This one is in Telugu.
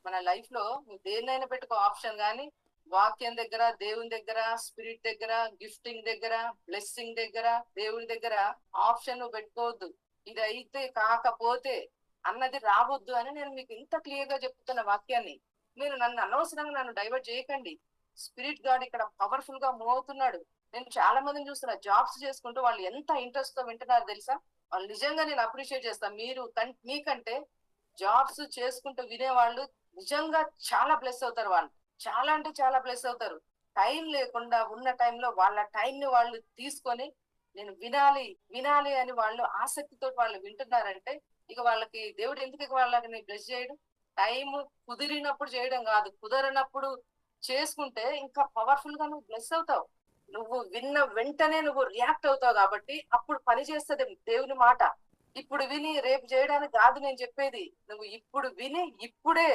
మన లైఫ్ లో నువ్వు దేన్నైనా పెట్టుకో ఆప్షన్, గానీ వాక్యం దగ్గర, దేవుని దగ్గర, స్పిరిట్ దగ్గర, గిఫ్టింగ్ దగ్గర, బ్లెస్సింగ్ దగ్గర, దేవుని దగ్గర ఆప్షన్ నువ్వు పెట్టుకోవద్దు. ఇది అయితే కాకపోతే అన్నది రావద్దు అని నేను మీకు ఇంత క్లియర్ గా చెప్తున్న వాక్యాన్ని. మీరు నన్ను అనవసరంగా నన్ను డైవర్ట్ చేయకండి. స్పిరిట్ గాడ్ ఇక్కడ పవర్ఫుల్ గా మూవ్ అవుతున్నాడు. నేను చాలా మందిని చూస్తున్నా, జాబ్స్ చేసుకుంటూ వాళ్ళు ఎంత ఇంట్రెస్ట్ తో వింటున్నారు తెలుసా. వాళ్ళు నిజంగా నేను అప్రిషియేట్ చేస్తాను. మీరు మీకంటే జాబ్స్ చేసుకుంటూ వినేవాళ్ళు నిజంగా చాలా బ్లెస్ అవుతారు. వాళ్ళు చాలా అంటే చాలా బ్లెస్ అవుతారు. టైం లేకుండా ఉన్న టైంలో వాళ్ళ టైం ని వాళ్ళు తీసుకొని నేను వినాలి వినాలి అని వాళ్ళు ఆసక్తితో వాళ్ళు వింటున్నారంటే, ఇక వాళ్ళకి దేవుడు ఎందుకు ఇక వాళ్ళని బ్లెస్ చేయడు. టైం కుదిరినప్పుడు చేయడం కాదు, కుదరనప్పుడు చేసుకుంటే ఇంకా పవర్ఫుల్ గా నువ్వు బ్లెస్ అవుతావు. నువ్వు విన్న వెంటనే నువ్వు రియాక్ట్ అవుతావు కాబట్టి అప్పుడు పని చేస్తుంది దేవుని మాట. ఇప్పుడు విని రేపు చేయడానికి కాదు నేను చెప్పేది. నువ్వు ఇప్పుడు విని ఇప్పుడే